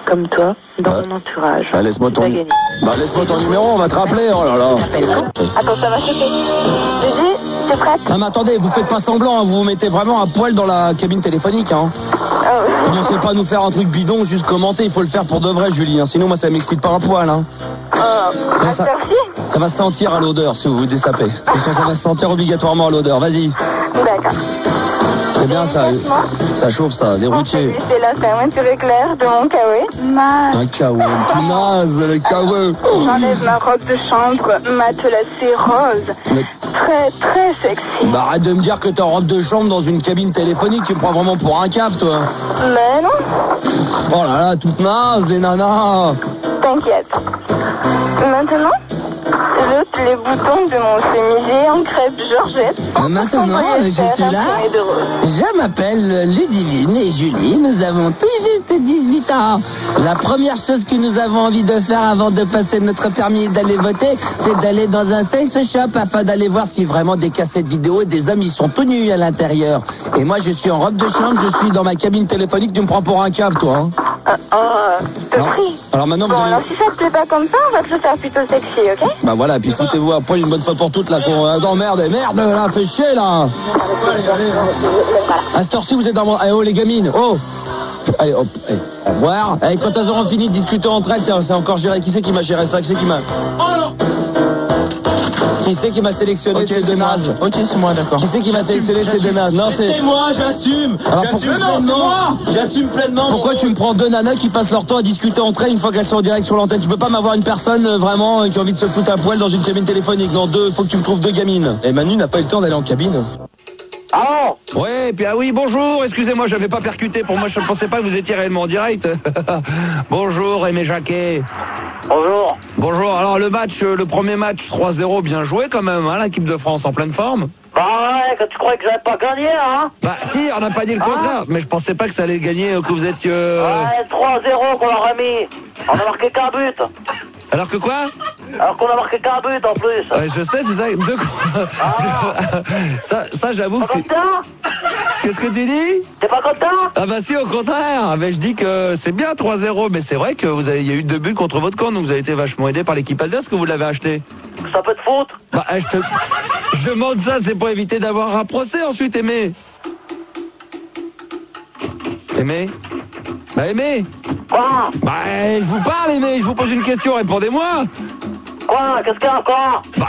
comme toi dans mon entourage. Bah, laisse-moi ton... laisse-moi ton numéro, on va te rappeler. Oh là là. Attends, ça va sauter. Bébé, t'es prête? Non, mais attendez, vous faites pas semblant, hein, vous vous mettez vraiment à poil dans la cabine téléphonique. Hein. Commencez pas à nous faire un truc bidon, juste commenter, il faut le faire pour de vrai, Julie. Hein. Sinon, moi, ça m'excite pas un poil. Hein. Non, ça va se sentir à l'odeur si vous vous dessapez. Ça va se sentir obligatoirement à l'odeur. Vas-y. D'accord. C'est bien ça. Ça chauffe ça, des routiers. C'est la fermeture éclair de mon kawaii. Un kawaii, tout naze, le kawaii. J'enlève ma robe de chambre matelassée rose. Mais... Très, très sexy. Bah arrête de me dire que t'es en robe de chambre dans une cabine téléphonique, tu me prends vraiment pour un cave, toi. Mais non. Oh là là, toute naze, les nanas. T'inquiète. Maintenant, jette les boutons de mon chemisier en crêpe Georgette. Maintenant, je suis là. Je m'appelle Ludivine et Julie. Nous avons tout juste 18 ans. La première chose que nous avons envie de faire avant de passer notre permis et d'aller voter, c'est d'aller dans un sex shop afin d'aller voir si vraiment des cassettes vidéo et des hommes ils sont tout nus à l'intérieur. Et moi, je suis en robe de chambre, je suis dans ma cabine téléphonique. Tu me prends pour un cave, toi. Hein. Je te prie. Alors maintenant, bon, alors si ça te plaît pas comme ça, on va te le faire plutôt sexy, ok? Bah voilà, puis foutez-vous à poil une bonne fois pour toutes là. Attends, merde, là, fait chier là. À cette heure-ci, vous êtes dans mon... Eh oh, les gamines, oh. Allez, hop, allez, au revoir. Allez, quand elles auront fini de discuter entre elles, c'est encore géré. Qui c'est qui m'a géré ça? Qui c'est qui m'a... Oh non. Qui c'est qui m'a sélectionné ces deux nazes? Ok, c'est moi, d'accord. Qui c'est qui m'a sélectionné ces deux nazes? Non, c'est moi, j'assume. J'assume pleinement. J'assume pleinement. Pourquoi tu me prends deux nanas qui passent leur temps à discuter entre elles une fois qu'elles sont en direct sur l'antenne? Tu peux pas m'avoir une personne vraiment qui a envie de se foutre à poil dans une cabine téléphonique. Non, faut que tu me trouves deux gamines. Et Manu n'a pas eu le temps d'aller en cabine. Ah ouais, puis oui, bonjour, excusez-moi, j'avais pas percuté, pour moi je ne pensais pas que vous étiez réellement en direct. Bonjour, Aimé Jacquet. Bonjour. Bonjour, alors le premier match 3-0, bien joué quand même, hein, l'équipe de France en pleine forme. Bah ouais, quand tu croyais que j'avais pas gagné, hein? Bah si, on n'a pas dit le contraire, mais je pensais pas que ça allait gagner, que vous étiez... Ouais, 3-0 qu'on leur a mis. On a marqué qu'un but. Alors que quoi? Alors qu'on a marqué qu'un but en plus. Ouais, je sais, c'est ça. Ça j'avoue que c'est... Qu'est-ce que tu dis? T'es pas content? Ah bah si, au contraire. Mais je dis que c'est bien 3-0, mais c'est vrai que il y a eu 2 buts contre votre camp, donc vous avez été vachement aidé par l'équipe adverse que vous l'avez acheté. Ça peut te foutre? Bah je demande ça, c'est pour éviter d'avoir un procès ensuite, Aimé. Aimé? Bah Aimé? Quoi? Bah je vous parle, Aimé, je vous pose une question, répondez-moi. Quoi? Qu'est-ce qu'il y a encore? Bah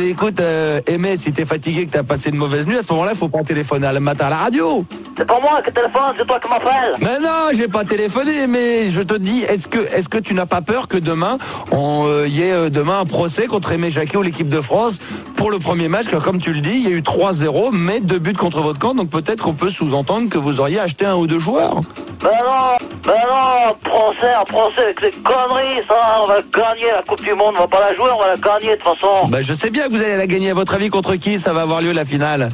écoute, Aimé, si t'es fatigué, que t'as passé une mauvaise nuit, à ce moment-là, faut pas téléphoner le matin à la radio. C'est pas moi qui téléphone, c'est toi qui m'appelles. Mais non, j'ai pas téléphoné, mais je te dis, est-ce que tu n'as pas peur que demain, y ait demain un procès contre Aimé Jacquet ou l'équipe de France pour le premier match, car comme tu le dis, il y a eu 3-0, mais 2 buts contre votre camp, donc peut-être qu'on peut sous-entendre que vous auriez acheté 1 ou 2 joueurs. Mais non, Mais non, procès avec ces conneries, ça, on va gagner la Coupe du Monde, on va pas la jouer, on va la gagner de toute façon. Bah je sais bien que vous allez la gagner, à votre avis contre qui ça va avoir lieu la finale?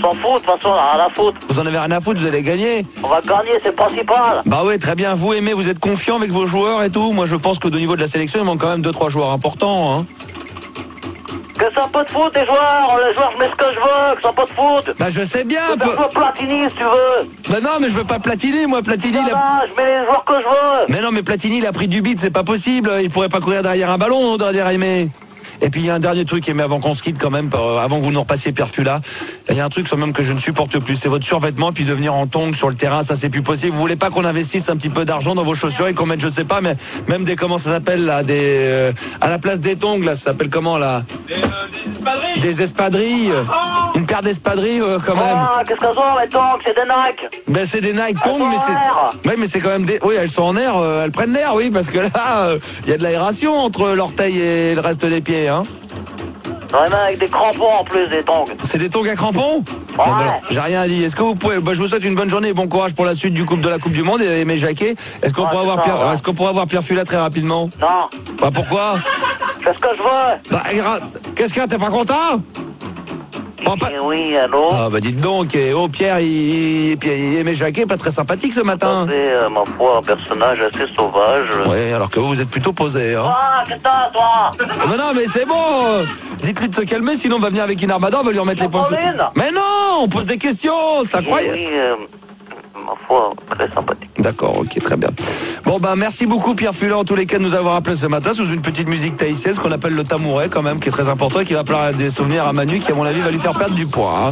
S'en fout, de toute façon, on a rien à foutre. Vous en avez rien à foutre, vous allez gagner. On va gagner, c'est le principal. Bah ouais, très bien, vous aimez, vous êtes confiant avec vos joueurs et tout. Moi je pense qu'au niveau de la sélection, il manque quand même 2-3 joueurs importants, hein. Que ça peut de foot, les joueurs, je mets ce que je veux, que ça peut de foot. Bah je sais bien. Je veux Platini si tu veux. Bah non, mais je veux pas Platini, moi Platini. Je mets les joueurs que je veux. Mais non, mais Platini, il a pris du beat, c'est pas possible. Il pourrait pas courir derrière un ballon, derrière Aimé. Et puis il y a un dernier truc, Aimé, avant qu'on se quitte quand même, avant que vous nous repassiez Pierre Fula, il y a un truc quand même que je ne supporte plus, c'est votre survêtement, puis de venir en tongs sur le terrain, ça c'est plus possible. Vous voulez pas qu'on investisse un petit peu d'argent dans vos chaussures et qu'on mette, je sais pas, mais même des, comment ça s'appelle là, des à la place des tongs là, ça s'appelle comment là? Des espadrilles. Des espadrilles. Une paire d'espadrilles quand même. Ah, qu'est-ce qu'elles ont les tongs? C'est des Nike. Ben c'est des Nike tongs, mais c'est. Ouais, mais c'est quand même des. Oui, elles sont en air, elles prennent l'air, oui, parce que là, il y a de l'aération entre l'orteil et le reste des pieds, hein. Ouais, mais avec des crampons en plus, des tongs. C'est des tongs à crampons? Ouais. J'ai rien dit. Est-ce que vous pouvez. Bah, je vous souhaite une bonne journée et bon courage pour la suite de la Coupe du Monde et Aimé Jacquet. Est-ce qu'on pourrait avoir Est-ce qu'on pourrait avoir Pierre Fula très rapidement? Non. Bah pourquoi? Je fais ce que je veux. Bah, qu'est-ce qu'il y a? T'es pas content? Oui, allô? Ah bah dites donc, oh Pierre, Aimé Jacquet, pas très sympathique ce matin. C'est, ma foi, un personnage assez sauvage. Oui, alors que vous êtes plutôt posé, hein. Ah, qu'est-ce que t'as, toi? Mais non, mais c'est bon. Dites-lui de se calmer, sinon on va venir avec une armada, on va lui remettre les points. Mais non, on pose des questions, c'est incroyable. Oui, ma foi, très sympathique. D'accord, ok, très bien. Bon, bah, merci beaucoup, Pierre Fula, en tous les cas, de nous avoir appelé ce matin sous une petite musique tahitienne, ce qu'on appelle le tamouret, quand même, qui est très important et qui va plaire des souvenirs à Manu, qui, à mon avis, va lui faire perdre du poids. Hein.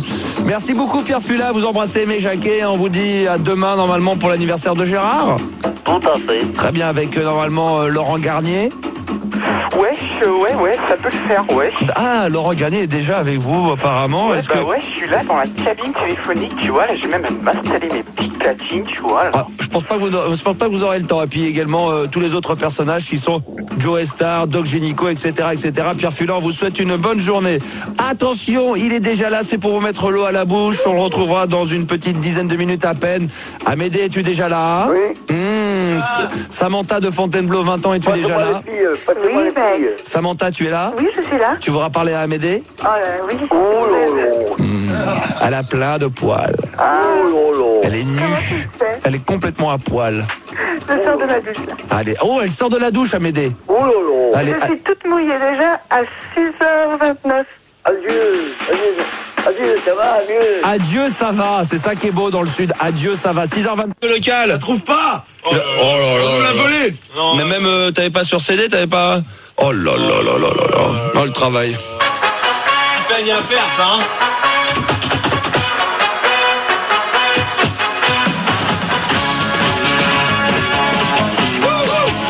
Merci beaucoup, Pierre Fula. Vous embrassez Aimé Jacquet. On vous dit à demain, normalement, pour l'anniversaire de Gérard. Tout à fait. Très bien, avec, normalement, Laurent Garnier. Ouais, ça peut le faire, ouais. Ah, Laurent Garnier est déjà avec vous, apparemment. Ouais, ouais, je suis là dans la cabine téléphonique, tu vois. Là, j'ai même m'installer mes petites platines, tu vois. Là. Ah, je pense pas que vous aurez le temps. Et puis également tous les autres personnages qui sont Joe Star, Doc Génico, etc., etc. Pierre Fula, on vous souhaite une bonne journée. Attention, il est déjà là, c'est pour vous mettre l'eau à la bouche. On le retrouvera dans une petite dizaine de minutes à peine. Amédée, es-tu déjà là? Oui. Samantha de Fontainebleau, 20 ans, es-tu déjà là? Oui, ben... Samantha, tu es là? Oui, je suis là. Tu voudras parler à Amédée? Oui. Elle a plein de poils. Elle est nue. Elle est complètement à poil. Je sors de la douche, là. Allez. Oh, elle sort de la douche, Amédée. Allez, je suis toute mouillée déjà à 6h29. Adieu, ça va, adieu. Adieu, ça va. C'est ça qui est beau dans le sud. Adieu, ça va. 6h22 local. Tu trouves pas? Oh là là. On l'a volé. Mais même, t'avais pas sur CD, t'avais pas... Oh là là là là là là. Oh, le travail. Tu fais rien faire, ça, hein?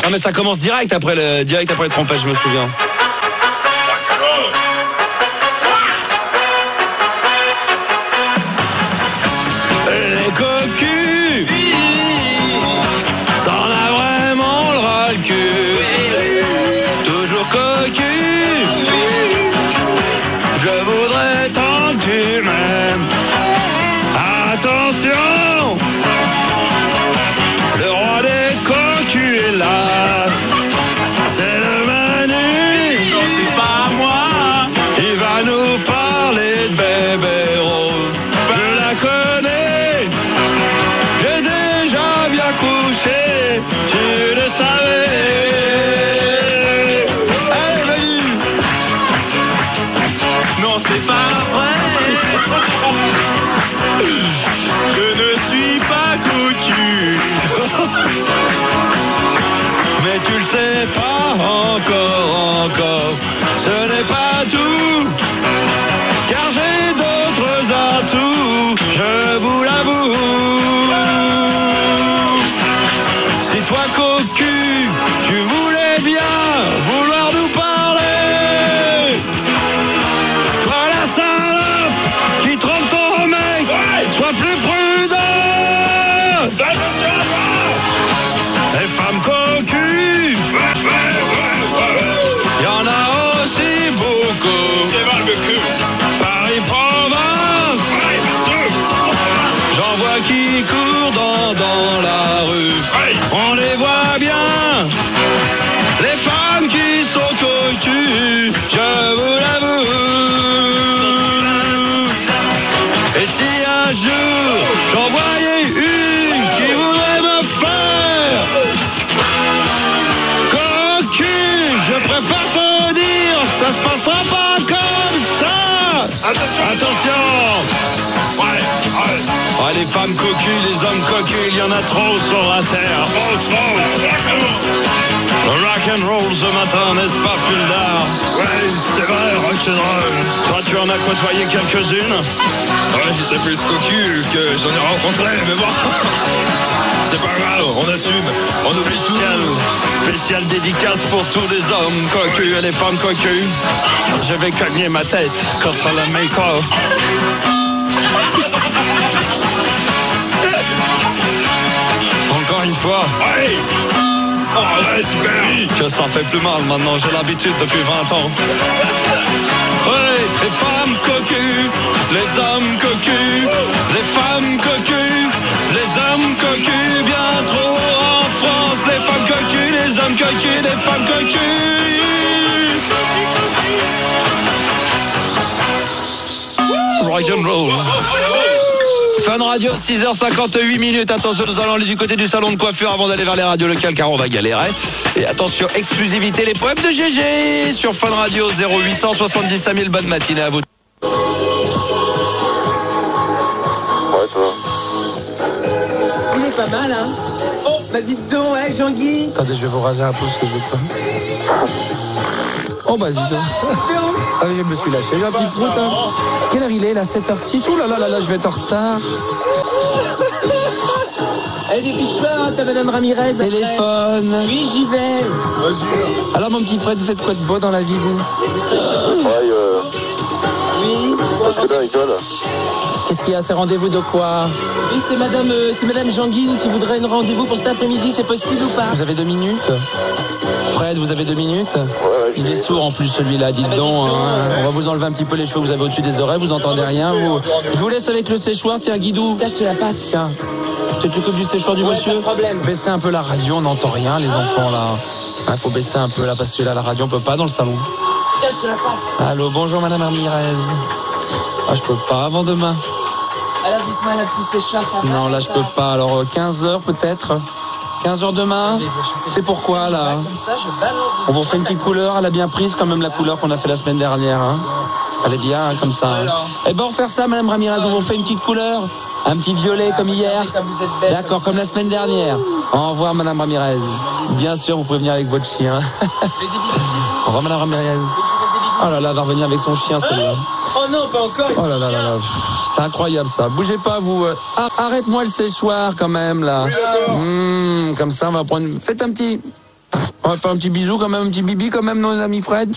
Ah mais ça commence direct après le trompette, je me souviens. Les cocus, ça en a vraiment le ras le cul. Toujours cocu, je voudrais tant que tu m'aimes. Attention, le roi des cocus est là. C'est le Manu, c'est pas moi. Il va nous parler de bébé rose. Je la connais, j'ai déjà bien couché, tu le savais. Allez, Manu. Non, c'est pas vrai. Je ne suis pas cocu. Mais tu le sais pas encore. Ce n'est pas tout, car j'ai d'autres atouts, je vous l'avoue. Si toi cocu, tu voulais bien vouloir nous parler, toi la salope qui trompe ton mec, sois plus prudent. Les femmes cocues, y en a aussi beaucoup. C'est mal le cul. Paris province, j'en vois qui courent dans la rue. On les voit bien, les femmes qui sont cocues, je vous l'avoue. Et si un jour j'en voyais une qui voudrait me faire cocu, je préfère te dire, ça se passera pas comme ça. Attention. Ouais, les femmes cocues, les hommes cocus, il y en a trop sur la terre. Trop. Le rock'n'roll ce matin, n'est-ce pas, Fulda? Ouais, c'est vrai, rock'n'roll. Toi, tu en as côtoyé quelques-unes? Ouais, c'est plus cocu que j'en ai rencontré, mais bon. C'est pas grave, on assume, on oublie tout. Spécial dédicace pour tous les hommes cocus et les femmes cocues. Je vais cogner ma tête contre le micro. Encore une fois. Ouais. Oh, ouais, super. Que ça fait plus mal maintenant, j'ai l'habitude depuis 20 ans. Oui, les femmes cocues, les hommes cocus, les femmes cocues, les hommes cocus, bien trop en France, les femmes cocues, les hommes cocus, les femmes cocus. Rock'n'roll. Fun Radio, 6h58. Attention, nous allons aller du côté du salon de coiffure avant d'aller vers les radios locales car on va galérer. Et attention, exclusivité, les poèmes de GG sur Fun Radio 0870 000. Bonne matinée à vous. Ouais, ça va. Il est pas mal, hein. Oh, bah dites donc, ouais, Jean-Guy. Attendez, je vais vous raser un peu ce que je veux pas. Oh, bah dis donc. Ah oui, je me suis lâché. J'ai un petit prout, hein. Quelle heure il est là? 7h06. Oh là là là là, je vais être en retard. Allez, dépêche-toi, hein, t'as Madame Ramirez. Téléphone. Oui, j'y vais. Vas-y. Alors, mon petit Fred, vous faites quoi de beau dans la vie, vous? Ouais, Oui. parce que dans l'école. Qu'est-ce qu'il y a? C'est rendez-vous de quoi? Oui, c'est Madame Jean-Guy qui voudrait un rendez-vous pour cet après-midi. C'est possible ou pas? Vous avez 2 minutes? Fred, vous avez 2 minutes? Ouais, il est sourd en plus celui-là, dites donc. Hein. On va vous enlever un petit peu les cheveux que vous avez au-dessus des oreilles, vous entendez rien. Je vous laisse avec le séchoir, tiens Guidou. Tiens, je te la passe. Tiens. Tu t'occupes du séchoir du monsieur? Pas de problème. Baissez un peu la radio, on n'entend rien les enfants là. Il faut baisser un peu là parce que là la radio on peut pas dans le salon. Tiens, je te la passe. Allô, bonjour Madame Ramirez. Ah, je peux pas avant demain. Alors dites-moi la petite séchoir, ça va? Non, là je peux pas. Alors 15h peut-être. 15h demain. C'est pourquoi là? Comme ça, je balance. On vous fait une petite couleur, elle a bien prise quand même la couleur qu'on a fait la semaine dernière. Hein. Elle est bien hein, comme ça. Hein. Eh ben on va faire ça Madame Ramirez, on vous fait une petite couleur. Un petit violet comme hier. D'accord, comme la semaine dernière. Au revoir Madame Ramirez. Bien sûr, vous pouvez venir avec votre chien. Au revoir Madame Ramirez. Oh là là, elle va revenir avec son chien celle-là. Oh non, pas encore. Oh là là là là. C'est incroyable ça. Bougez pas vous. Arrête-moi le séchoir quand même là. Comme ça on va prendre. Faites un petit. On va faire un petit bisou quand même, un petit bibi quand même nos amis Fred.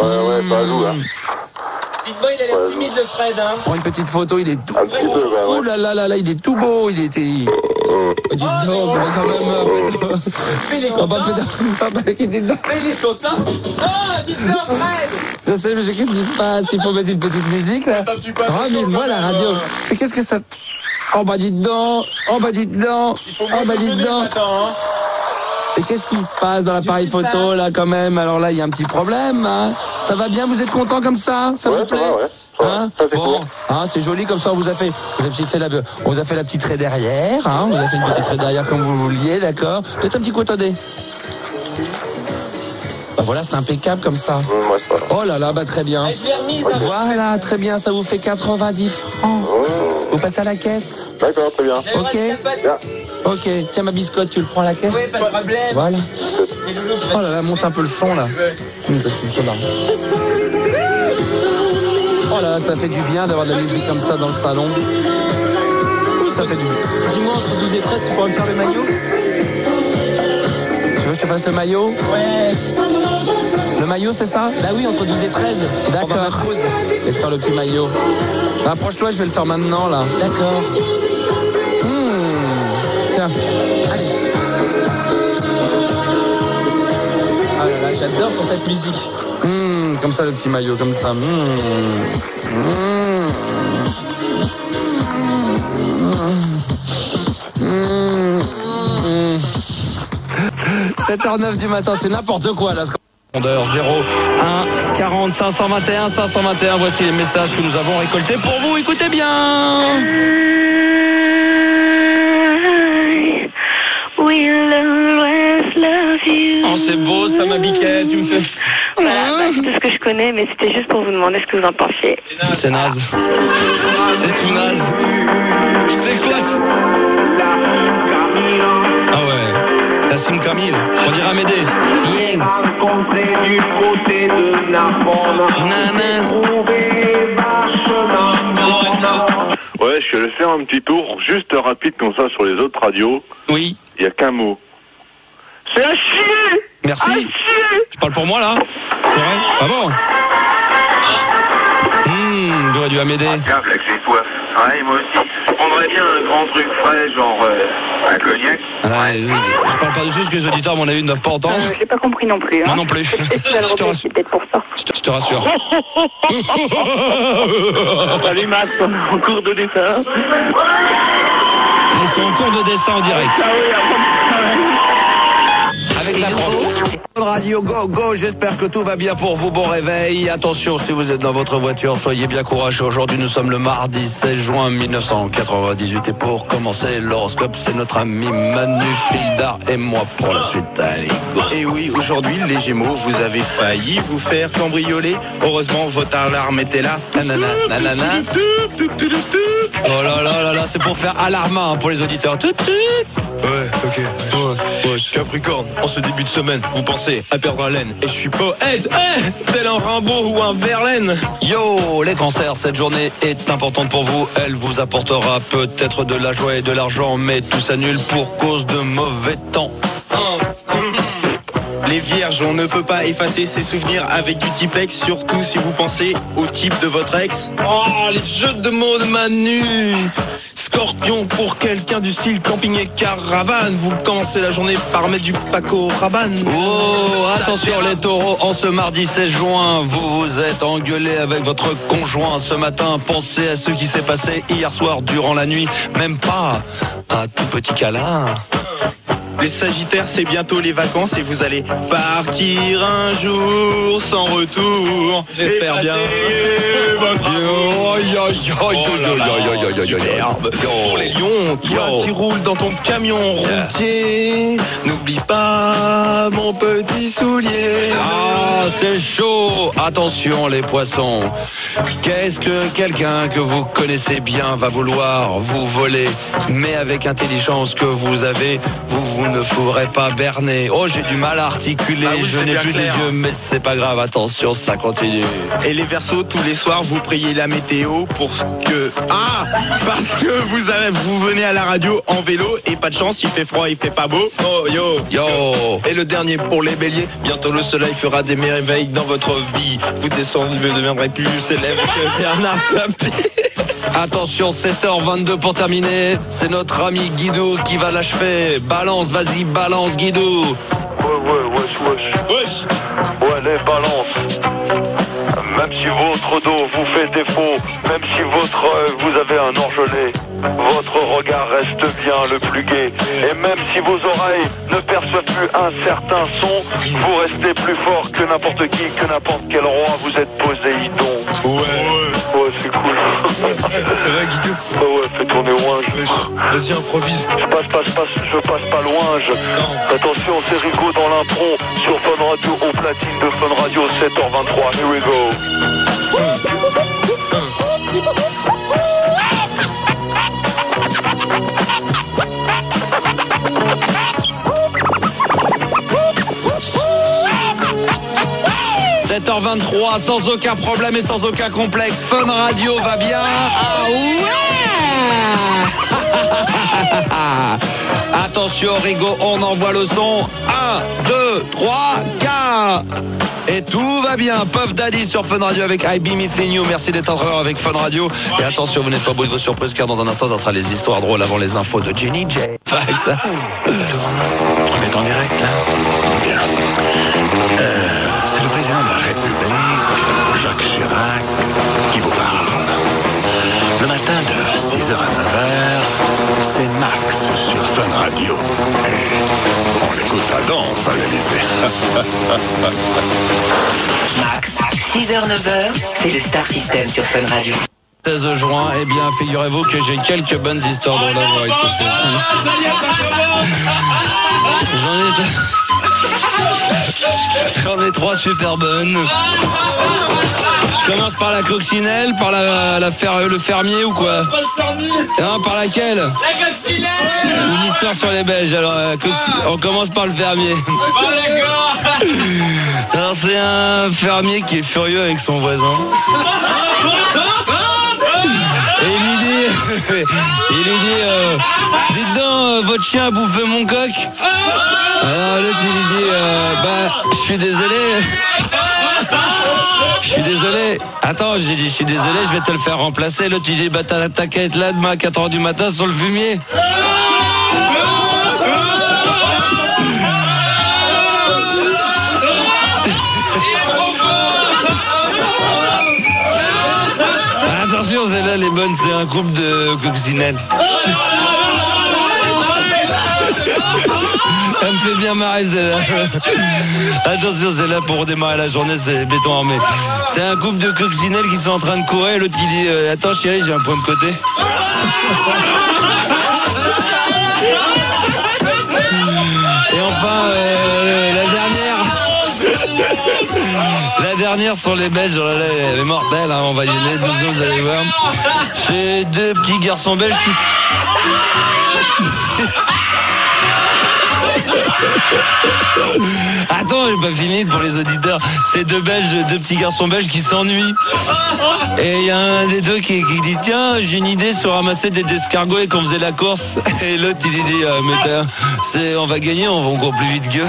Ouais, pas à vous hein. Dites-moi, il a l'air timide le Fred hein. Prends une petite photo, il est tout. Un petit peu, bah, ouais. Oh là là là là, il est tout beau, il était. Dites donc, quand même. Il est content. Il est content. Oh, dites-donc Fred. Je sais, mais qu'est-ce qui se passe? Il faut mettre une petite musique là. Ramène-moi la radio. Mais qu'est-ce que ça. Oh bah dites donc. Oh bah dites donc. Oh bah dites donc. Et qu'est-ce qui se passe dans l'appareil photo là quand même? Alors là il y a un petit problème. Hein. Ça va bien? Vous êtes content comme ça? Ça vous plaît? Hein? Bon, hein, c'est joli comme ça. On vous a fait la petite raie derrière. Hein. On vous a fait une petite raie derrière comme vous vouliez, d'accord? Peut-être un petit coup attendez. Bah voilà, c'est impeccable comme ça. Oh là là, bah très bien. Voilà, très bien, ça vous fait 90 francs. Vous passez à la caisse? D'accord, très bien. Ok. Ok, tiens ma biscotte, tu le prends à la caisse? Oui, pas de problème. Voilà. Oh là là, monte un peu le son là. Oh là là, ça fait du bien d'avoir de la musique comme ça dans le salon. Ça fait du bien. Dis-moi, entre 12 et 13, tu pourrais me faire le maillot? Tu veux que je te fasse le maillot? Ouais. Le maillot, c'est ça? Bah oui, entre 12 et 13. D'accord. Je vais te faire le petit maillot. Bah, approche-toi, je vais le faire maintenant, là. D'accord. Tiens. Allez. Ah là là, j'adore pour cette musique. Comme ça, le petit maillot, comme ça. 7h09 du matin, c'est n'importe quoi là. 0 1 40 521 521. Voici les messages que nous avons récoltés pour vous. Écoutez bien. We'll always love you. Oh, c'est beau, ça m'a biqué, tu me fais. Voilà, c'est tout ce que je connais, mais c'était juste pour vous demander ce que vous en pensiez. C'est naze. C'est tout naze. C'est quoi ça? Ah ouais. Nassim Kamil, on dirait Amédée. Yeah. Du côté de Ouais, je suis allé faire un petit tour, juste rapide comme ça sur les autres radios. Oui. Il n'y a qu'un mot. C'est à chier. Merci. Tu parles pour moi là? C'est vrai? Ah bon? J'aurais dû Amédée. Tiens, Flex, j'ai soif. Ouais, moi aussi. Je prendrais bien un grand truc frais, genre un cognac. Je parle pas dessus, ce que les auditeurs, à mon avis, ne doivent pas entendre. J'ai pas compris non plus. Hein. Moi non plus. Je te rassure. Peut-être pour ça. Je te rassure. Salut Max, on est en cours de dessin. Ils sont en cours de dessin en direct. Ah oui, avec la Radio Go Go, j'espère que tout va bien pour vous. Bon réveil. Attention, si vous êtes dans votre voiture, soyez bien courageux. Aujourd'hui, nous sommes le mardi 16 juin 1998. Et pour commencer l'horoscope, c'est notre ami Manu Fildar et moi pour la suite. Allez, go. Et oui, aujourd'hui, les Gémeaux, vous avez failli vous faire cambrioler. Heureusement, votre alarme était là. Nanana, nanana. Oh là là là là, c'est pour faire alarmant pour les auditeurs. Ouais, ok. Ouais, Capricorne, en ce début de semaine, vous pensez à perdre haleine. Et je suis pas tel un Rimbaud ou un Verlaine. Yo, les cancers, cette journée est importante pour vous. Elle vous apportera peut-être de la joie et de l'argent, mais tout s'annule pour cause de mauvais temps. Les vierges, on ne peut pas effacer ses souvenirs avec du Tipex, surtout si vous pensez au type de votre ex. Oh, les jeux de mots de Manu. Scorpion, pour quelqu'un du style camping et caravane, vous commencez la journée par mettre du Paco Rabanne. Oh, attention les taureaux, en ce mardi 16 juin, vous vous êtes engueulé avec votre conjoint ce matin. Pensez à ce qui s'est passé hier soir durant la nuit, même pas un tout petit câlin. Les Sagittaires, c'est bientôt les vacances et vous allez partir un jour sans retour. J'espère bien. Pour les lions, toi qui roules dans ton camion routier, n'oublie pas mon petit soulier. Ah, c'est chaud. Attention les poissons. Qu'est-ce que quelqu'un que vous connaissez bien va vouloir vous voler? Mais avec intelligence que vous avez, vous ne pourrez pas berner. Oh, j'ai du mal à articuler, je n'ai plus les yeux, mais c'est pas grave, attention, ça continue. Et les Verseaux, tous les soirs, vous priez la météo pour que... Ah, parce que vous venez à la radio en vélo et pas de chance, il fait froid, il fait pas beau. Oh, yo. Et le dernier pour les Béliers, bientôt le soleil fera des merveilles dans votre vie. Vous descendez, vous ne deviendrez plus célèbre que Bernard Tapie. Attention, 7h22 pour terminer. C'est notre ami Guidou qui va l'achever. Balance, vas-y, balance Guidou. Wesh. Ouais, les balances. Même si votre dos vous fait défaut, même si vous avez un orgelet, votre regard reste bien le plus gai. Et même si vos oreilles ne perçoivent plus un certain son, vous restez plus fort que n'importe qui, que n'importe quel roi. Vous êtes Poséidon. Ouais, c'est cool. Ça va, Guidou? Ah ouais, fais tourner Ouinge. Vas-y, improvise. Je passe pas loin. Attention, c'est Rigaud dans l'impro sur Fun Radio, au platine de Fun Radio, 7h23. Here we go. 7h23, sans aucun problème et sans aucun complexe. Fun Radio va bien. Ah ouais. Attention Rigaud, on envoie le son. 1, 2, 3, 4. Et tout va bien. Puff Daddy sur Fun Radio avec I Be Missing You. Merci d'être en avec Fun Radio. Et attention, vous n'êtes pas beau de vos surprises car dans un instant, ça sera les histoires drôles avant les infos de Jenny J. On est en direct là. Bien. C'est le président de la République, Jacques Chirac, qui vous parle. Le matin de 6h à 9h, c'est Max sur Fun Radio. Et on l'écoute à danse, s'organiser. Max, 6h-9h, c'est le Star System sur Fun Radio. 16 juin, eh bien, figurez-vous que j'ai quelques bonnes histoires dans la voix. J'en ai 3 super bonnes. Je commence par la coccinelle, par le fermier ou quoi? Non, par laquelle? La coccinelle. Une histoire sur les Belges. Alors, on commence par le fermier. Oh, d'accord. Alors, c'est un fermier qui est furieux avec son voisin. Et il lui dit, dites donc, votre chien a bouffé mon coq. Alors l'autre il lui dit, je suis désolé. Je suis désolé. Attends, j'ai dit, je suis désolé, je vais te le faire remplacer. L'autre il dit, t'as qu'à être là demain à 4h du matin sur le fumier. Attention, celle-là, elle est bonne, c'est un couple de coccinelles. Elle me fait bien marrer, celle-là. Attention, celle-là, pour démarrer la journée, c'est béton armé. C'est un couple de coccinelles qui sont en train de courir, l'autre qui dit, attends chérie, j'ai un point de côté. Et enfin, la dernière sur les Belges, elle est mortelle, hein, on va y aller, attention, vous allez voir. C'est 2 petits garçons belges qui... Attends, j'ai pas fini pour les auditeurs. C'est 2 petits garçons belges qui s'ennuient. Et il y a un des deux qui dit, tiens, j'ai une idée sur ramasser des escargots et qu'on faisait la course. Et l'autre il dit, on va gagner, on va encore plus vite qu'eux.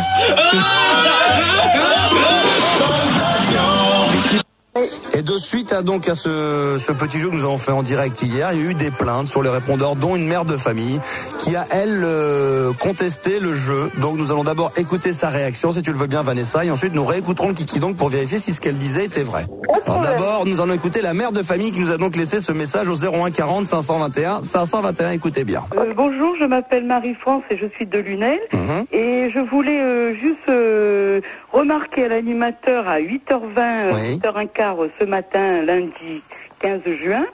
Et de suite à ce petit jeu que nous avons fait en direct hier, il y a eu des plaintes sur les répondeurs, dont une mère de famille qui a, elle, contesté le jeu. Donc nous allons d'abord écouter sa réaction, si tu le veux bien Vanessa, et ensuite nous réécouterons le Kiki donc pour vérifier si ce qu'elle disait était vrai. Alors d'abord, nous allons écouter la mère de famille qui nous a donc laissé ce message au 01 40 521 521, écoutez bien. Bonjour, je m'appelle Marie-France et je suis de Lunel. Et je voulais juste remarquer à l'animateur à 8h20, 8h15 ce matin, lundi 15 juin,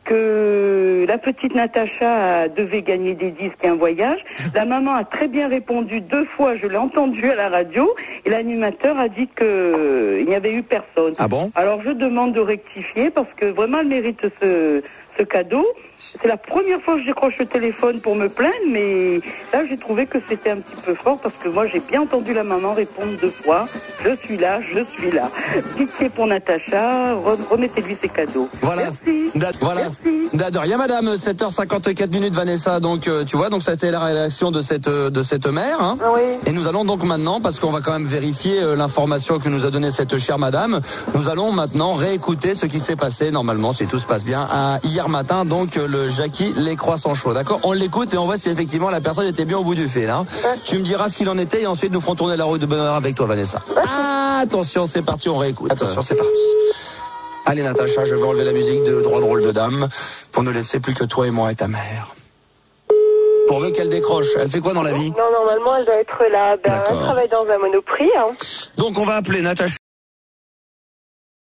que la petite Natacha devait gagner des disques et un voyage. La maman a très bien répondu 2 fois, je l'ai entendu à la radio, et l'animateur a dit qu'il n'y avait eu personne. Ah bon? Alors je demande de rectifier parce que vraiment elle mérite ce cadeau. C'est la première fois que je décroche le téléphone pour me plaindre, mais là j'ai trouvé que c'était un petit peu fort parce que moi j'ai bien entendu la maman répondre 2 fois. Je suis là, je suis là. Pitié pour Natacha, remettez-lui ses cadeaux. Voilà. Merci. Voilà. Merci. De rien madame, 7h54 Vanessa, donc tu vois, donc ça a été la réaction de cette mère. Hein. Oui. Et nous allons donc maintenant, parce qu'on va quand même vérifier l'information que nous a donnée cette chère madame, nous allons maintenant réécouter ce qui s'est passé normalement, si tout se passe bien, hier matin, donc le Jackie, les croissants chauds, d'accord? On l'écoute et on voit si effectivement la personne était bien au bout du fil. Hein. Tu me diras ce qu'il en était et ensuite nous ferons tourner la roue de bonheur avec toi Vanessa. Attention, c'est parti, on réécoute. Attention, c'est parti. Allez Natacha, je vais enlever la musique de Droit drôle de dame pour ne laisser plus que toi et moi et ta mère. Pourvu qu'elle décroche. Elle fait quoi dans la vie? Non, normalement, elle doit être là. Elle travaille dans un Monoprix. Hein. Donc on va appeler Natacha.